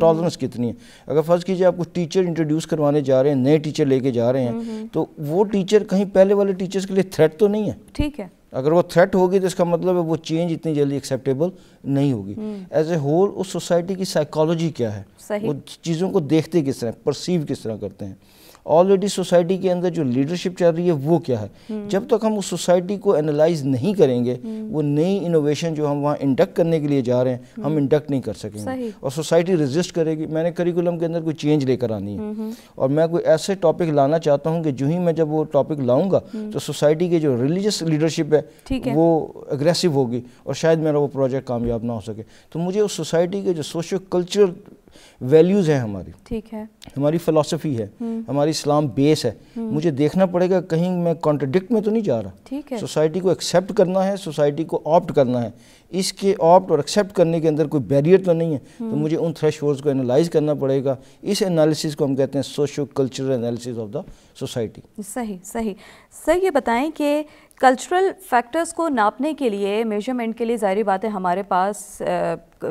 Tolerance کتنی ہے. اگر فرض کیجیے آپ کو ٹیچر انٹروڈیوس کروانے جا رہے ہیں, نئے ٹیچر لے کے جا رہے ہیں, تو وہ ٹیچر کہیں پہلے والے ٹیچرز کے لیے تھریٹ تو نہیں ہے. ٹھیک ہے, اگر وہ تھریٹ ہوگی تو اس کا مطلب ہے وہ چینج اتنی جلدی ایکسیپٹیبل نہیں ہوگی. ایز اے ہول اس سوسائٹی کی سائیکالوجی کیا ہے, وہ چیزوں کو دیکھتے کس طرح, پرسیو کس طرح کرتے ہیں. آلریڈی سوسائٹی کے اندر جو لیڈرشپ چل رہی ہے وہ کیا ہے. جب تک ہم اس سوسائٹی کو انالائز نہیں کریں گے, وہ نئی انوویشن جو ہم وہاں انڈکٹ کرنے کے لیے جا رہے ہیں ہم انڈکٹ نہیں کر سکیں گے, اور سوسائٹی ریزسٹ کرے گی. میں نے کریکولم کے اندر کوئی چینج لے کر آنی ہے, اور میں کوئی ایسے ٹاپک لانا چاہتا ہوں کہ جو ہی میں جب وہ ٹاپک لاؤں گا تو سوسائٹی کے جو ریلیجس لیڈرشپ ہے وہ اگریسو ہوگی, اور شاید میرا وہ پروجیکٹ کامیاب نہ ہو سکے. تو مجھے اس سوسائٹی کے جو سوشو کلچرل ویلیوز ہیں ہماری, ٹھیک ہے, ہماری فلسفی ہے, ہماری اسلام بیس ہے, مجھے دیکھنا پڑے گا کہیں میں کانٹرڈکٹ میں تو نہیں جا رہا. سوسائٹی کو ایکسیپٹ کرنا ہے, سوسائٹی کو آپٹ کرنا ہے, اس کے آپٹ اور ایکسیپٹ کرنے کے اندر کوئی بیریئر تو نہیں ہے. تو مجھے ان تھریش ہولڈز کو انالائز کرنا پڑے گا. اس انالیسس کو ہم کہتے ہیں socio cultural analysis of the society. صحیح صحیح. سر یہ بتائیں کہ کلچرل فیکٹرز کو ناپنے کے لیے, میجرمنٹ کے لیے, ظاہری بات ہے ہمارے پاس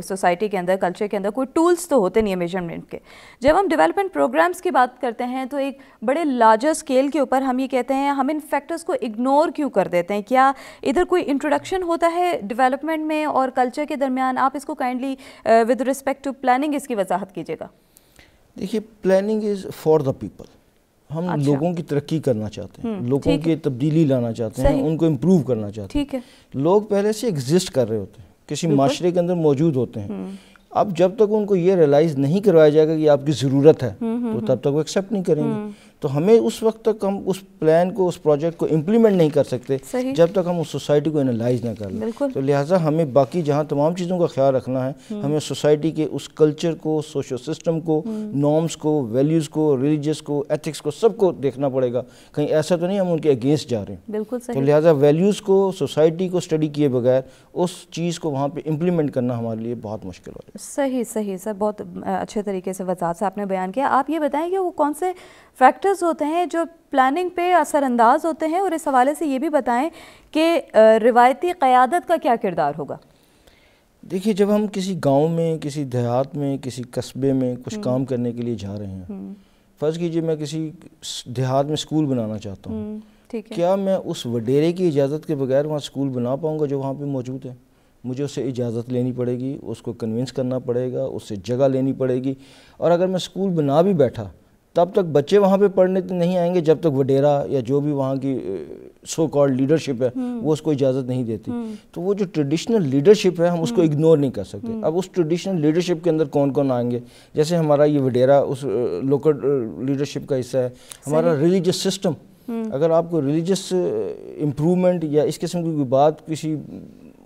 سوسائٹی کے اندر, کلچر کے اندر کوئی ٹولز تو ہوتے نہیں ہیں میجرمنٹ کے. جب ہم ڈیولپمنٹ پروگرامز کی بات کرتے ہیں تو ایک بڑے لارجر اسکیل کے اوپر ہم یہ کہتے ہیں ہم ان فیکٹرز کو اگنور کیوں کر دیتے ہیں. کیا ادھر کوئی انٹروڈکشن ہوتا ہے ڈیولپمنٹ میں اور کلچر کے درمیان؟ آپ اس کو kindly with respect to planning اس کی وضاحت کیجیے گا. دیکھیے, planning is for the people. ہم لوگوں کی ترقی کرنا چاہتے ہیں, لوگوں کی تبدیلی لانا چاہتے ہیں, ان کو امپروو کرنا چاہتے ہیں. لوگ پہلے سے ایگزسٹ کر رہے ہوتے ہیں, کسی معاشرے کے اندر موجود ہوتے ہیں. اب جب تک ان کو یہ ریئلائز نہیں کروایا جائے گا کہ آپ کی ضرورت ہے تو تب تک وہ ایکسیپٹ نہیں کریں گے. تو ہمیں اس وقت تک ہم اس پلان کو, اس پروجیکٹ کو امپلیمنٹ نہیں کر سکتے جب تک ہم اس سوسائٹی کو انالائز نہ کر لیں. تو لہٰذا ہمیں باقی جہاں تمام چیزوں کا خیال رکھنا ہے, ہمیں سوسائٹی کے اس کلچر کو, سوشل سسٹم کو, نارمز کو, ویلیوز کو, ریلیجس کو, ایتھکس کو, سب کو دیکھنا پڑے گا. کہیں ایسا تو نہیں ہم ان کے اگینسٹ جا رہے ہیں. تو لہٰذا ویلیوز کو, سوسائٹی کو اسٹڈی کیے بغیر اس چیز کو وہاں پہ امپلیمنٹ کرنا ہمارے لیے بہت مشکل ہو جائے. صحیح صحیح سر, بہت اچھے طریقے سے وضاحت سے آپ نے بیان کیا. آپ یہ بتائیں کہ وہ کون سے فیکٹرز ہوتے ہیں جو پلاننگ پہ اثر انداز ہوتے ہیں, اور اس حوالے سے یہ بھی بتائیں کہ روایتی قیادت کا کیا کردار ہوگا. دیکھیے, جب ہم کسی گاؤں میں, کسی دیہات میں, کسی قصبے میں کچھ کام کرنے کے لیے جا رہے ہیں, فرض کیجئے میں کسی دیہات میں اسکول بنانا چاہتا ہوں, کیا میں اس وڈیرے کی اجازت کے بغیر وہاں اسکول بنا پاؤں گا جو وہاں پہ موجود ہے؟ مجھے اس سے اجازت لینی پڑے گی, اس کو کنونس کرنا پڑے گا, اس سے جگہ لینی پڑے گی. اور اگر میں اسکول بنا بھی بیٹھا تب تک بچے وہاں پہ پڑھنے نہیں آئیں گے جب تک وڈیرا یا جو بھی وہاں کی سو کالڈ لیڈرشپ ہے وہ اس کو اجازت نہیں دیتی. تو وہ جو ٹریڈیشنل لیڈرشپ ہے ہم اس کو اگنور نہیں کر سکتے. اب اس ٹریڈیشنل لیڈرشپ کے اندر کون کون آئیں گے؟ جیسے ہمارا یہ وڈیرا اس لوکل لیڈرشپ کا حصہ ہے. ہمارا ریلیجس سسٹم, اگر آپ کو ریلیجس امپرومنٹ یا اس قسم کی کوئی بات, کسی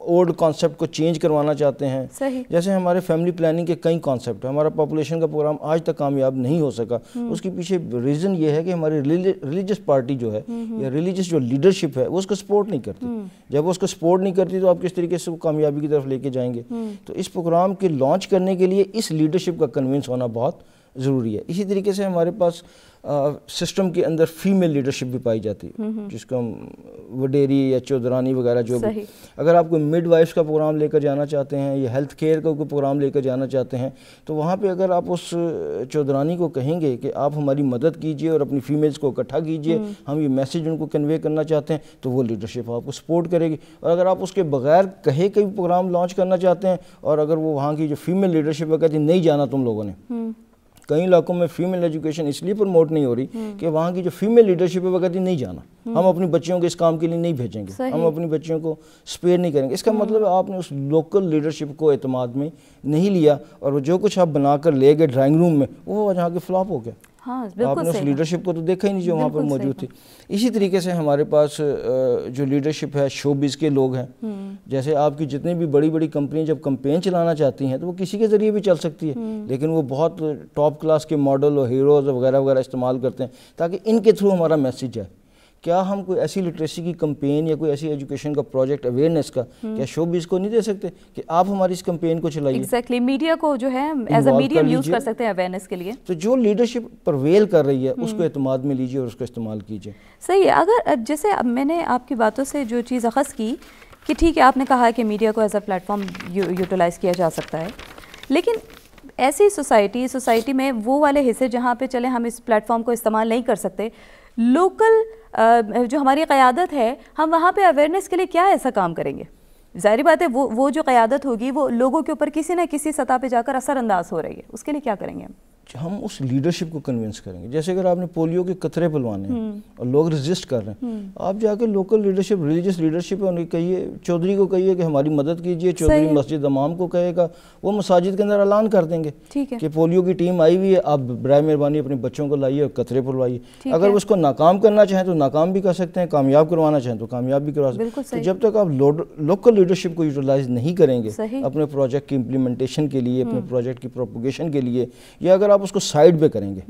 اولڈ کانسیپٹ کو چینج کروانا چاہتے ہیں, جیسے ہمارے فیملی پلاننگ کے کئی کانسیپٹ ہیں. ہمارا پاپولیشن کا پروگرام آج تک کامیاب نہیں ہو سکا. اس کے پیچھے ریزن یہ ہے کہ ہماری ریلیجس پارٹی جو ہے یا ریلیجس جو لیڈرشپ ہے وہ اس کو سپورٹ نہیں کرتی. جب وہ اس کو سپورٹ نہیں کرتی تو آپ کس طریقے سے کامیابی کی طرف لے کے جائیں گے؟ تو اس پروگرام کے لانچ کرنے کے لیے اس لیڈرشپ کا کنونس ہونا بہت ضروری ہے. اسی طریقے سے ہمارے پاس سسٹم کے اندر فیمیل لیڈرشپ بھی پائی جاتی ہے, جس کو ہم وڈیری یا چودرانی وغیرہ جو بھی. اگر آپ کوئی مڈ وائفس کا پروگرام لے کر جانا چاہتے ہیں یا ہیلتھ کیئر کا کوئی پروگرام لے کر جانا چاہتے ہیں, تو وہاں پہ اگر آپ اس چودرانی کو کہیں گے کہ آپ ہماری مدد کیجئے اور اپنی فیمیلز کو اکٹھا کیجئے, ہم یہ میسیج ان کو کنوے کرنا چاہتے ہیں, تو وہ لیڈرشپ آپ کو سپورٹ کرے گی. اور اگر آپ اس کے بغیر کہے کوئی پروگرام لانچ کرنا چاہتے ہیں اور اگر وہ وہاں کی جو فیمیل لیڈرشپ ہے کہتی ہے نہیں جانا تم لوگوں نے, کئی علاقوں میں فیمیل ایجوکیشن اس لیے پروموٹ نہیں ہو رہی کہ وہاں کی جو فیمیل لیڈرشپ ہے وہ کہتی نہیں جانا, ہم اپنی بچیوں کو اس کام کے لیے نہیں بھیجیں گے, ہم اپنی بچیوں کو اسپیئر نہیں کریں گے. اس کا مطلب ہے آپ نے اس لوکل لیڈرشپ کو اعتماد میں نہیں لیا, اور وہ جو کچھ آپ بنا کر لے گئے ڈرائنگ روم میں وہ جہاں کے فلاپ ہو گیا. آپ نے اس لیڈرشپ کو تو دیکھا ہی نہیں جو وہاں پر موجود تھی. اسی طریقے سے ہمارے پاس جو لیڈرشپ ہے شوبز کے لوگ ہیں. جیسے آپ کی جتنی بھی بڑی بڑی کمپنیاں جب کمپین چلانا چاہتی ہیں تو وہ کسی کے ذریعے بھی چل سکتی ہے, لیکن وہ بہت ٹاپ کلاس کے ماڈل اور ہیروز وغیرہ وغیرہ استعمال کرتے ہیں تاکہ ان کے تھرو ہمارا میسیج جائے. کیا ہم کوئی ایسی لٹریسی کی کمپین یا کوئی ایسی ایجوکیشن کا پروجیکٹ اویئرنیس کا کیا شوبز کو نہیں دے سکتے کہ آپ ہماری اس کمپین کو چلائیے؟ ایگزیکٹلی, میڈیا کو جو ہے ایز اے میڈیم یوز کر سکتے ہیں اویئرنیس کے لیے. تو جو لیڈرشپ پرویل کر رہی ہے اس کو اعتماد میں لیجیے اور اس کو استعمال کیجیے. صحیح ہے. اگر جیسے اب میں نے آپ کی باتوں سے جو چیز اخذ کی کہ ٹھیک ہے آپ نے کہا کہ میڈیا کو as a platform utilize کیا جا سکتا ہے, لیکن ایسی سوسائٹی میں وہ والے حصے جہاں پہ چلے ہم اس پلیٹ فارم کو استعمال نہیں کر سکتے، لوکل جو ہماری قیادت ہے، ہم وہاں پہ اویئرنیس کے لیے کیا ایسا کام کریں گے؟ ظاہری بات ہے وہ جو قیادت ہوگی وہ لوگوں کے اوپر کسی نہ کسی سطح پہ جا کر اثر انداز ہو رہی ہے، اس کے لیے کیا کریں گے ہم اس لیڈرشپ کو کنونس کریں گے. جیسے اگر آپ نے پولیو کے قطرے پلوانے ہیں اور لوگ ریزسٹ کر رہے ہیں، آپ جا کے لوکل لیڈرشپ، ریلیجس لیڈرشپ ہے، انہیں کہیے، چودھری کو کہیے کہ ہماری مدد کیجئے، چودھری مسجد امام کو کہے گا، وہ مساجد کے اندر اعلان کر دیں گے کہ پولیو کی ٹیم آئی ہوئی ہے، آپ برائے مہربانی اپنے بچوں کو لائیے اور قطرے پلوائیے. اگر وہ اس کو ناکام کرنا چاہیں تو ناکام بھی کر سکتے ہیں، کامیاب کروانا چاہیں تو کامیاب بھی کروا سکتے ہیں. تو جب تک آپ لوکل لیڈرشپ کو یوٹیلائز نہیں کریں گے اپنے پروجیکٹ کی امپلیمنٹیشن کے لیے، اپنے پروجیکٹ کی پروپوگیشن کے لیے، یا اگر آپ اس کو سائڈ پہ کریں گے.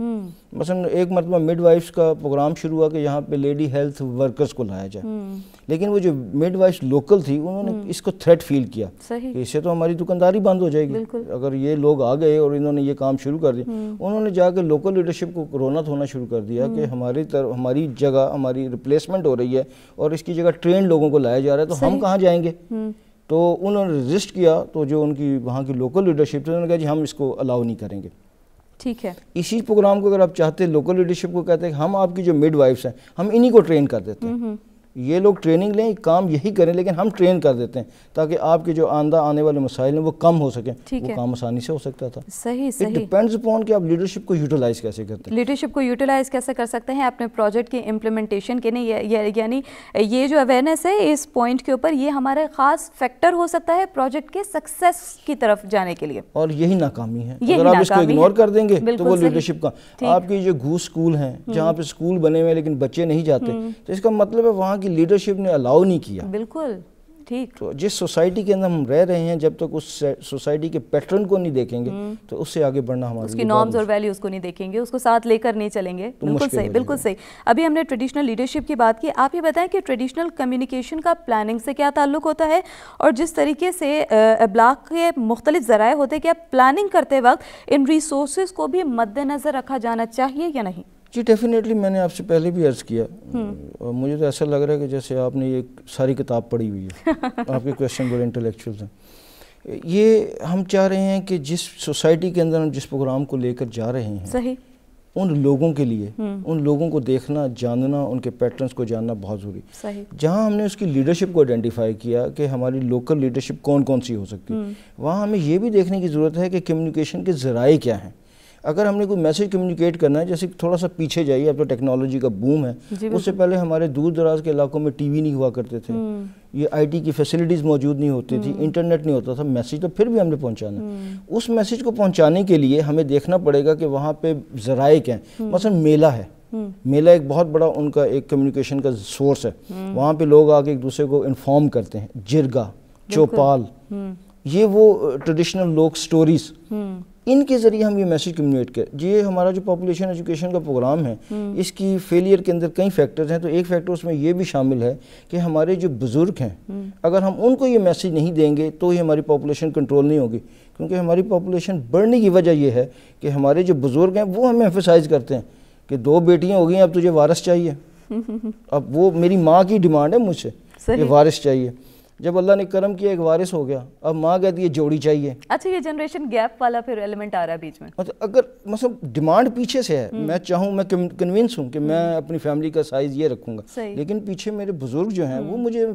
مثلا ایک مرتبہ مڈ وائفز کا پروگرام شروع ہوا کہ یہاں پہ لیڈی ہیلتھ ورکرز کو لایا جائے، لیکن وہ جو مڈ وائفز لوکل تھی انہوں نے اس کو تھریٹ فیل کیا کہ اس سے تو ہماری دکانداری بند ہو جائے گی اگر یہ لوگ آ گئے اور انہوں نے یہ کام شروع کر دیا. انہوں نے جا کے لوکل لیڈرشپ کو رونا دھونا شروع کر دیا کہ ہماری جگہ ہماری ریپلیسمنٹ ہو رہی ہے اور اس کی جگہ ٹرینڈ لوگوں کو لایا جا رہا ہے، تو ہم کہاں جائیں گے؟ تو انہوں نے ریزسٹ کیا. تو جو ان کی وہاں کی لوکل لیڈرشپ تھی انہوں نے کہا جی ہم اس کو الاؤ نہیں کریں گے. ٹھیک ہے. اسی پروگرام کو اگر آپ چاہتے ہیں، لوکل لیڈرشپ کو کہتے ہیں ہم آپ کی جو مڈ وائفز ہیں ہم انہی کو ٹرین کر دیتے ہیں، یہ لوگ ٹریننگ لیں، کام یہی کریں، لیکن ہم ٹرین کر دیتے ہیں تاکہ آپ کے جو آنے والے مسائل ہیں وہ کم ہو سکیں. وہ کام آسانی سے ہو سکتا تھا. صحیح. اٹ ڈیپینڈز اپون کہ آپ لیڈرشپ کو یوٹیلائز کیسے کرتے ہیں. لیڈرشپ کو یوٹیلائز کیسے کر سکتے ہیں اپنے پروجیکٹ کی امپلیمنٹیشن کے لیے، یعنی یہ جو اویئرنیس ہے اس پوائنٹ کے اوپر، یہ ہمارا خاص فیکٹر ہو سکتا ہے پروجیکٹ کے سکسیس کی طرف جانے کے لیے. اور یہی ناکامی ہے اگر آپ اس کو اگنور کر دیں گے تو وہ لیڈرشپ کا. آپ کی جو گھوس سکول ہیں جہاں پہ سکول بنے ہوئے لیکن بچے نہیں جاتے، تو اس کا مطلب ہے وہاں کی لیڈرشپ نے الاؤ نہیں کیا. بالکل ٹھیک. تو جس سوسائٹی کے اندر ہم رہ رہے ہیں، جب تک اس سوسائٹی کے پیٹرن کو نہیں دیکھیں گے تو اس سے آگے بڑھنا ہمارے اس کی نارمز اور ویلیوز کو نہیں دیکھیں گے، اس کو ساتھ لے کر نہیں چلیں گے. بالکل صحیح، بالکل صحیح. ابھی ہم نے ٹریڈیشنل لیڈرشپ کی بات کی، آپ یہ بتائیں کہ ٹریڈیشنل کمیونیکیشن کا پلاننگ سے کیا تعلق ہوتا ہے، اور جس طریقے سے ابلاغ کے مختلف ذرائع ہوتے ہیں، کیا پلاننگ کرتے وقت ان ریسورسز کو بھی مد نظر رکھا جانا چاہیے یا نہیں؟ جی ڈیفینیٹلی، میں نے آپ سے پہلے بھی عرض کیا، اور مجھے تو ایسا لگ رہا ہے کہ جیسے آپ نے یہ ساری کتاب پڑھی ہوئی ہے. آپ کے کویشچن بڑے انٹلیکچوئل ہیں. یہ ہم چاہ رہے ہیں کہ جس سوسائٹی کے اندر ہم جس پروگرام کو لے کر جا رہے ہیں، صحیح، ان لوگوں کے لیے، ان لوگوں کو دیکھنا، جاننا، ان کے پیٹرنز کو جاننا بہت ضروری. صحیح. جہاں ہم نے اس کی لیڈرشپ کو آئیڈینٹیفائی کیا کہ ہماری لوکل لیڈرشپ کون کون سی ہو سکتی، وہاں ہمیں یہ بھی دیکھنے کی ضرورت ہے کہ کمیونیکیشن کے ذرائع کیا ہیں. اگر ہم نے کوئی میسیج کمیونیکیٹ کرنا ہے، جیسے تھوڑا سا پیچھے جائیے، اب تو ٹیکنالوجی کا بوم ہے. اس سے پہلے ہمارے دور دراز کے علاقوں میں ٹی وی نہیں ہوا کرتے تھے، یہ آئی ٹی کی فیسلٹیز موجود نہیں ہوتی تھی، انٹرنیٹ نہیں ہوتا تھا. میسیج تو پھر بھی ہم نے پہنچانا ہے. اس میسیج کو پہنچانے کے لیے ہمیں دیکھنا پڑے گا کہ وہاں پہ ذرائع کیا ہیں. مثلا میلہ ہے، میلہ ایک بہت بڑا ان کا ایک کمیونیکیشن کا سورس ہے. وہاں پہ لوگ آ کے ایک دوسرے کو انفارم کرتے ہیں. جرگا، چوپال، یہ وہ ٹریڈیشنل لوک سٹوریز، ان کے ذریعے ہم یہ میسیج کمیونیکیٹ کریں. یہ ہمارا جو پاپولیشن ایجوکیشن کا پروگرام ہے، اس کی فیلئر کے اندر کئی فیکٹرز ہیں. تو ایک فیکٹر اس میں یہ بھی شامل ہے کہ ہمارے جو بزرگ ہیں، اگر ہم ان کو یہ میسیج نہیں دیں گے تو ہی ہماری پاپولیشن کنٹرول نہیں ہوگی. کیونکہ ہماری پاپولیشن بڑھنے کی وجہ یہ ہے کہ ہمارے جو بزرگ ہیں وہ ہمیں ایمفسائز کرتے ہیں کہ 2 بیٹیاں ہو گئی ہیں، اب تجھے وارث چاہیے. اب وہ میری ماں کی ڈیمانڈ ہے مجھ سے کہ وارث چاہیے. جب اللہ نے کرم کیا ایک وارث ہو گیا، اب ماں کہتی ہے جوڑی چاہیے. اچھا، یہ جنریشن گیپ والا پھر ایلیمنٹ آ رہا ہے بیچ میں. اگر مثلا ڈیمانڈ پیچھے سے ہے، میں چاہوں، میں کنونس ہوں کہ میں اپنی فیملی کا سائز یہ رکھوں گا، لیکن پیچھے میرے بزرگ جو ہیں وہ مجھے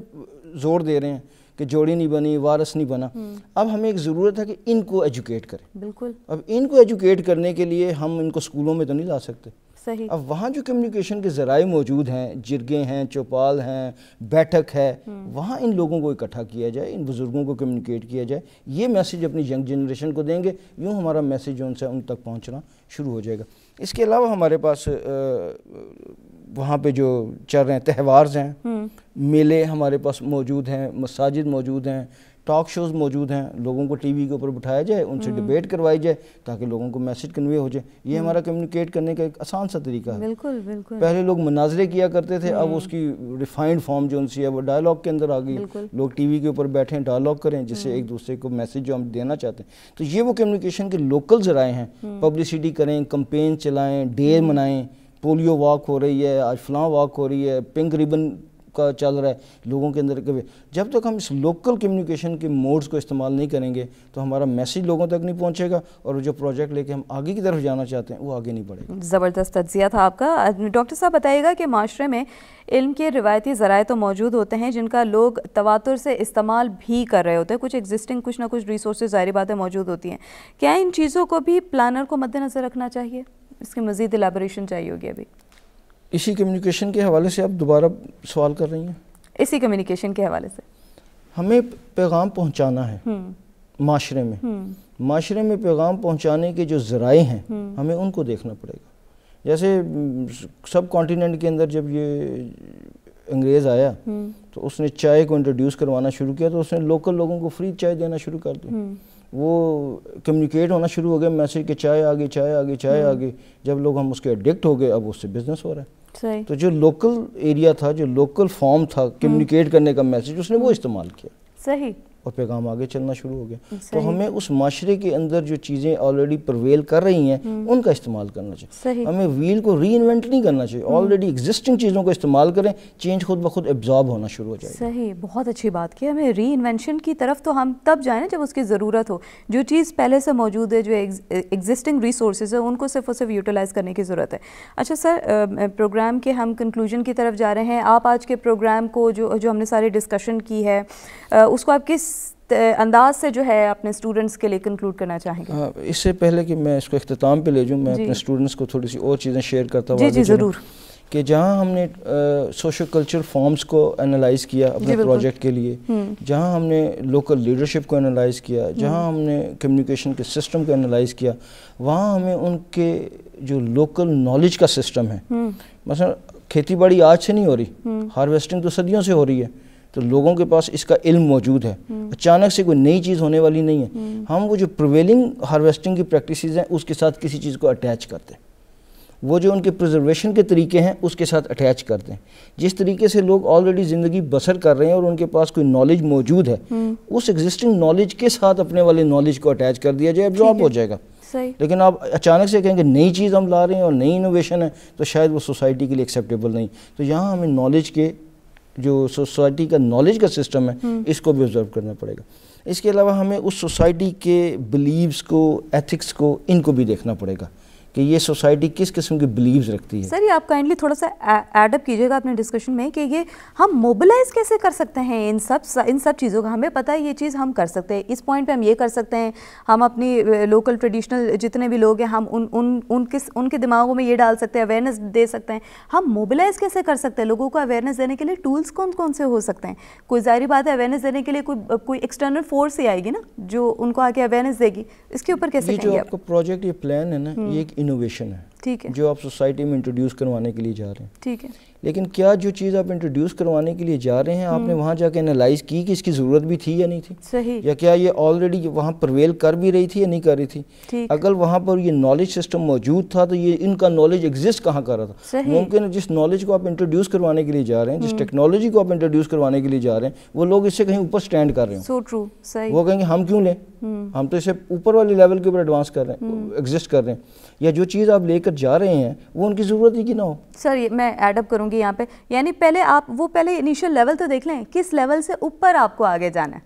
زور دے رہے ہیں کہ جوڑی نہیں بنی، وارث نہیں بنا. اب ہمیں ایک ضرورت ہے کہ ان کو ایجوکیٹ کریں. بالکل. اب ان کو ایجوکیٹ کرنے کے لیے ہم ان کو اسکولوں میں تو نہیں لا سکتے. صحیح. اب وہاں جو کمیونیکیشن کے ذرائع موجود ہیں، جرگیں ہیں، چوپال ہیں، بیٹھک ہے، وہاں ان لوگوں کو اکٹھا کیا جائے، ان بزرگوں کو کمیونیکیٹ کیا جائے. یہ میسیج اپنی ینگ جنریشن کو دیں گے، یوں ہمارا میسیج ان سے ان تک پہنچنا شروع ہو جائے گا. اس کے علاوہ ہمارے پاس وہاں پہ جو چل رہے ہیں تہوارز ہیں، میلے ہمارے پاس موجود ہیں، مساجد موجود ہیں، ٹاک شوز موجود ہیں. لوگوں کو ٹی وی کے اوپر بٹھایا جائے، ان سے ڈیبیٹ کروائی جائے تاکہ لوگوں کو میسیج کنوے ہو جائے. یہ ہمارا کمیونیکیٹ کرنے کا ایک آسان سا طریقہ ہے. بالکل بالکل. پہلے لوگ مناظرے کیا کرتے تھے، اب اس کی ریفائنڈ فارم جو ان سی ہے وہ ڈائلاگ کے اندر آ گئی. لوگ ٹی وی کے اوپر بیٹھیں، ڈائلاگ کریں، جس سے ایک دوسرے کو میسیج جو ہم دینا چاہتے ہیں. تو یہ وہ کمیونیکیشن کے لوکل ذرائع ہیں. پبلسٹی کریں، کمپین چلائیں، ڈے منائیں. پولیو واک ہو رہی ہے، آج فلاں واک ہو رہی ہے، پنک ریبن کا چل رہا ہے لوگوں کے اندر. جب تک ہم اس لوکل کمیونیکیشن کے موڈز کو استعمال نہیں کریں گے تو ہمارا میسیج لوگوں تک نہیں پہنچے گا, اور جو پروجیکٹ لے کے ہم آگے کی طرف جانا چاہتے ہیں وہ آگے نہیں بڑھے گا. زبردست تجزیہ تھا آپ کا. ڈاکٹر صاحب بتائیے گا کہ معاشرے میں علم کے روایتی ذرائع تو موجود ہوتے ہیں جن کا لوگ تواتر سے استعمال بھی کر رہے ہوتے ہیں, کچھ ایگزسٹنگ کچھ نہ کچھ ریسورسز ظاہری باتیں موجود ہوتی ہیں, کیا ان چیزوں کو بھی پلانر کو مد نظر رکھنا چاہیے؟ اس کی مزید الیبوریشن چاہیے ہوگی ابھی. اسی کمیونیکیشن کے حوالے سے آپ دوبارہ سوال کر رہی ہیں؟ اسی کمیونیکیشن کے حوالے سے ہمیں پیغام پہنچانا ہے معاشرے میں. معاشرے میں پیغام پہنچانے کے جو ذرائع ہیں ہمیں ان کو دیکھنا پڑے گا. جیسے سب کانٹیننٹ کے اندر جب یہ انگریز آیا تو اس نے چائے کو انٹروڈیوس کروانا شروع کیا, تو اس نے لوکل لوگوں کو فری چائے دینا شروع کر دی. وہ کمیونیکیٹ ہونا شروع ہو گیا میسیج کہ چائے آگے چائے آگے چائے آگے. جب لوگ ہم اس کے ایڈکٹ ہو گئے اب اس سے بزنس ہو رہا ہے. تو جو لوکل ایریا تھا, جو لوکل فارم تھا کمیونیکیٹ کرنے کا میسیج, اس نے وہ استعمال کیا. صحیح. اور پیغام آگے چلنا شروع ہو گیا. تو ہمیں اس معاشرے کے اندر جو چیزیں آلریڈی پرویل کر رہی ہیں ان کا استعمال کرنا چاہیے. ہمیں ویل کو ری انوینٹ نہیں کرنا چاہیے, آلریڈی ایگزسٹنگ چیزوں کو استعمال کریں, چینج خود بخود ایبزارب ہونا شروع ہو جائے. صحیح, بہت اچھی بات کی. ہمیں ری انوینشن کی طرف تو ہم تب جائیں نا جب اس کی ضرورت ہو. جو چیز پہلے سے موجود ہے, جو ایگزسٹنگ ریسورسز ہیں, ان کو صرف اور صرف یوٹیلائز کرنے کی ضرورت ہے. اچھا سر, پروگرام کے ہم کنکلوژن کی طرف جا رہے ہیں. آپ آج کے پروگرام کو جو ہم نے ساری ڈسکشن کی ہے اس کو آپ کس انداز سے جو ہے اپنے اسٹوڈنٹس کے لیے کنکلوڈ کرنا چاہیں گے؟ اس سے پہلے کہ میں اس کو اختتام پہ لے جاؤں, میں اپنے اسٹوڈنٹس کو تھوڑی سی اور چیزیں شیئر کرتا ہوں. جی ضرور. کہ جہاں ہم نے سوشل کلچر فارمز کو انالائز کیا اپنے پروجیکٹ کے لیے, جہاں ہم نے لوکل لیڈرشپ کو انالائز کیا, جہاں ہم نے کمیونیکیشن کے سسٹم کو انالائز کیا, وہاں ہمیں ان کے جو لوکل نالج کا سسٹم ہے, مثلا کھیتی باڑی آج سے نہیں ہو رہی, ہارویسٹنگ تو صدیوں سے ہو رہی ہے, تو لوگوں کے پاس اس کا علم موجود ہے, اچانک سے کوئی نئی چیز ہونے والی نہیں ہے. ہم وہ جو پریویلنگ ہارویسٹنگ کی پریکٹسز ہیں اس کے ساتھ کسی چیز کو اٹیچ کرتے ہیں, وہ جو ان کے پریزرویشن کے طریقے ہیں اس کے ساتھ اٹیچ کرتے ہیں. جس طریقے سے لوگ آلریڈی زندگی بسر کر رہے ہیں اور ان کے پاس کوئی نالج موجود ہے, اس ایگزسٹنگ نالج کے ساتھ اپنے والے نالج کو اٹیچ کر دیا جائے, ایبزارب ہو جائے گا. لیکن آپ اچانک سے کہیں کہ نئی چیز ہم لا رہے ہیں اور نئی انوویشن ہے, تو شاید وہ سوسائٹی کے لیے ایکسیپٹیبل نہیں. تو یہاں ہمیں نالج کے جو سوسائٹی کا نالج کا سسٹم ہے اس کو بھی آبزرو کرنا پڑے گا. اس کے علاوہ ہمیں اس سوسائٹی کے بلیوز کو, ایتھکس کو, ان کو بھی دیکھنا پڑے گا کہ یہ سوسائٹی کس قسم کے بلیوز رکھتی ہے. سر یہ آپ کائنڈلی تھوڑا سا ایڈ اپ کیجیے گا اپنے ڈسکشن میں کہ یہ ہم موبلائز کیسے کر سکتے ہیں ان سب چیزوں کا. ہمیں پتہ ہے یہ چیز ہم کر سکتے ہیں, اس پوائنٹ پہ ہم یہ کر سکتے ہیں, ہم اپنی لوکل ٹریڈیشنل جتنے بھی لوگ ہیں ہم ان کے دماغوں میں یہ ڈال سکتے ہیں, اویئرنیس دے سکتے ہیں. ہم موبلائز کیسے کر سکتے ہیں لوگوں کو اویئرنیس دینے کے لیے؟ ٹولس کون سے ہو سکتے ہیں؟ کوئی ظاہری بات ہے اویئرنیس دینے کے لیے کوئی ایکسٹرنل فورس ہی آئے گی نا جو ان کو آ کے اویئرنیس دے گی. اس کے اوپر کیسے جو آپ کا پروجیکٹ یہ پلان ہے نا, یہ ایک انوویشن ہے جو آپ سوسائٹی میں انٹروڈیوس کروانے کے لیے جا رہے ہیں. ٹھیک ہے. لیکن کیا جو چیز آپ انٹروڈیوس کروانے کے لیے جا رہے ہیں آپ نے وہاں جا کے انالائز کی کہ اس کی ضرورت بھی تھی یا نہیں تھی؟ صحیح. یا کیا یہ آلریڈی وہاں پرویل کر بھی رہی تھی یا نہیں کر رہی تھی؟ اگر وہاں پر یہ نالج سسٹم موجود تھا تو یہ ان کا نالج ایگزسٹ کہاں کر رہا تھا؟ ممکن ہے جس نالج کو آپ انٹروڈیوس کروانے کے لیے جا رہے ہیں, جس ٹیکنالوجی کو آپ انٹروڈیوس کروانے کے لیے جا رہے ہیں, وہ لوگ اس سے کہیں اوپر سٹینڈ کر رہے ہیں. So true. صحیح. وہ کہیں گے ہم کیوں لیں, ہم تو اسے اوپر والے لیول کے اوپر ایڈوانس کر رہے ہیں, ایگزسٹ کر رہے ہیں. یا جو چیز آپ لے کر جا رہے ہیں وہ ان کی ضرورت ہی کی نہ ہو. سر میں ایڈ اپ کروں گی یہاں پہ, یعنی پہلے انیشیل لیول تو دیکھ لیں کس لیول سے اوپر آپ کو آگے جانا ہے.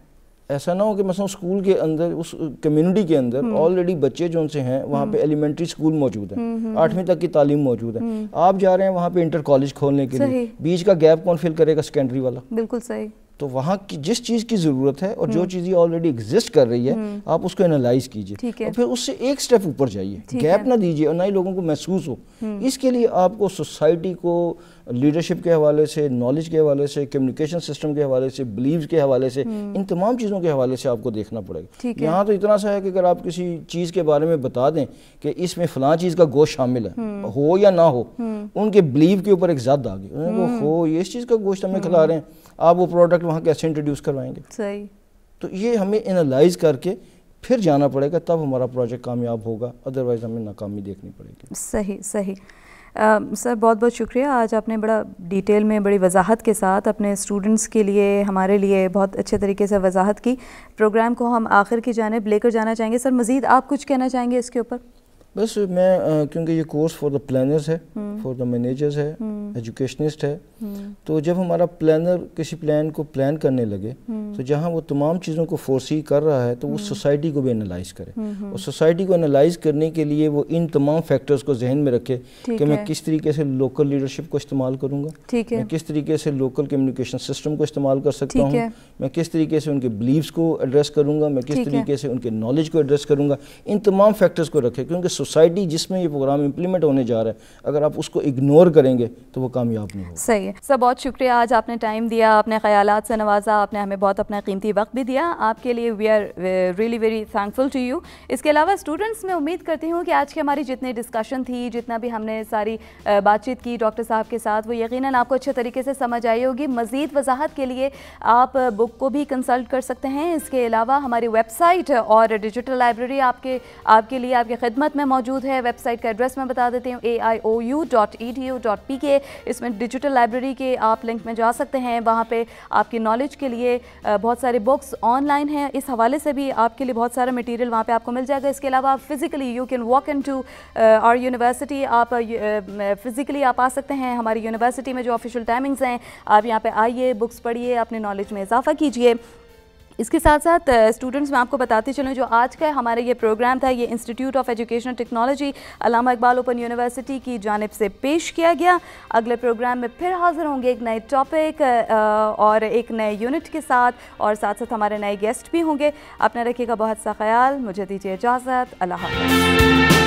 ایسا نہ ہو کہ مثلا اسکول کے اندر, اس کمیونٹی کے اندر آلریڈی بچے جو ان سے ہیں وہاں پہ ایلیمنٹری اسکول موجود ہے, 8ویں تک کی تعلیم موجود ہے, آپ جا رہے ہیں وہاں پہ انٹر کالج کھولنے کے لیے, بیچ کا گیپ کون فل کرے گا؟ سیکنڈری والا. بالکل صحیح. تو وہاں کی جس چیز کی ضرورت ہے اور جو چیز یہ آلریڈی ایگزسٹ کر رہی ہے آپ اس کو انالائز کیجئے اور پھر اس سے ایک سٹیپ اوپر جائیے, گیپ نہ دیجئے اور نہ ہی لوگوں کو محسوس ہو. اس کے لیے آپ کو سوسائٹی کو لیڈرشپ کے حوالے سے, نالج کے حوالے سے, کمیونیکیشن سسٹم کے حوالے سے, بلیوز کے حوالے سے, ان تمام چیزوں کے حوالے سے آپ کو دیکھنا پڑے گا. یہاں تو اتنا سا ہے کہ اگر آپ کسی چیز کے بارے میں بتا دیں کہ اس میں فلاں چیز کا گوشت شامل ہے, ہو یا نہ ہو, ان کے بلیو کے اوپر ایک زد آ گئی, ہو یہ اس چیز کا گوشت ہمیں کھلا رہے ہیں, آپ وہ پروڈکٹ وہاں کیسے انٹروڈیوس کروائیں گے؟ صحیح. تو یہ ہمیں انالائز کر کے پھر جانا پڑے گا, تب ہمارا پروجیکٹ کامیاب ہوگا, ادروائز ہمیں ناکامی دیکھنی پڑے گی. صحیح. سر بہت بہت شکریہ, آج آپ نے بڑا ڈیٹیل میں بڑی وضاحت کے ساتھ اپنے اسٹوڈنٹس کے لیے, ہمارے لیے بہت اچھے طریقے سے وضاحت کی. پروگرام کو ہم آخر کی جانب لے کر جانا چاہیں گے. سر مزید آپ کچھ کہنا چاہیں گے اس کے اوپر؟ بس میں کیونکہ یہ کورس فار دا پلانرز ہے، فار دا مینیجرز ہے، ایجوکیشنسٹ ہے، تو جب ہمارا پلانر کسی پلان کو پلان کرنے لگے تو جہاں وہ تمام چیزوں کو فورسی کر رہا ہے تو وہ سوسائٹی کو بھی انالائز کرے، اور سوسائٹی کو انالائز کرنے کے لیے وہ ان تمام فیکٹرز کو ذہن میں رکھے کہ میں کس طریقے سے لوکل لیڈرشپ کو استعمال کروں گا، میں کس طریقے سے لوکل کمیونیکیشن سسٹم کو استعمال کر سکتا ہوں، میں کس طریقے سے ان کے بلیفز کو ایڈریس کروں گا، میں کس طریقے سے ان کے نالج کو ایڈریس کروں گا، ان تمام فیکٹرز کو رکھے، کیونکہ سوسائٹی جس میں یہ پروگرام امپلیمنٹ ہونے جا رہا ہے اگر آپ اس کو اگنور کریں گے تو وہ کامیاب نہیں ہوگا۔ صحیح ہے سر، بہت شکریہ، آج آپ نے ٹائم دیا، اپنے خیالات سے نوازا، آپ نے ہمیں بہت اپنا قیمتی وقت بھی دیا، آپ کے لیے we are really very thankful to you. اس کے علاوہ اسٹوڈنٹس میں امید کرتی ہوں کہ آج کی ہماری جتنی ڈسکشن تھی، جتنا بھی ہم نے ساری بات چیت کی ڈاکٹر صاحب کے ساتھ، وہ یقیناً آپ کو اچھے طریقے سے سمجھ آئی ہوگی۔ مزید وضاحت کے لیے آپ بک کو بھی کنسلٹ کر سکتے ہیں، اس کے علاوہ ہماری ویب سائٹ اور ڈیجیٹل لائبریری آپ کے لیے آپ کی خدمت میں موجود ہے۔ ویب سائٹ کا ایڈریس میں بتا دیتی ہوں aiou.edu.pk، اس میں ڈیجیٹل لائبریری کے آپ لنک میں جا سکتے ہیں، وہاں پہ آپ کی نالج کے لیے بہت سارے بکس آن لائن ہیں، اس حوالے سے بھی آپ کے لیے بہت سارا مٹیریل وہاں پہ آپ کو مل جائے گا۔ اس کے علاوہ آپ physically you can walk into our university, آپ فزیکلی آپ آ سکتے ہیں ہماری یونیورسٹی میں، جو آفیشیل ٹائمنگز ہیں، آپ یہاں پہ آئیے، بکس پڑھیے، اپنے نالج میں اضافہ کیجیے۔ اس کے ساتھ ساتھ اسٹوڈنٹس میں آپ کو بتاتی چلوں، جو آج کا ہمارا یہ پروگرام تھا، یہ institute of educational technology Allama Iqbal open university کی جانب سے پیش کیا گیا۔ اگلے پروگرام میں پھر حاضر ہوں گے ایک نئے ٹاپک اور ایک نئے یونٹ کے ساتھ، اور ساتھ ساتھ ہمارے نئے گیسٹ بھی ہوں گے۔ اپنا رکھیے گا بہت سا خیال، مجھے دیجیے اجازت، اللہ حافظ۔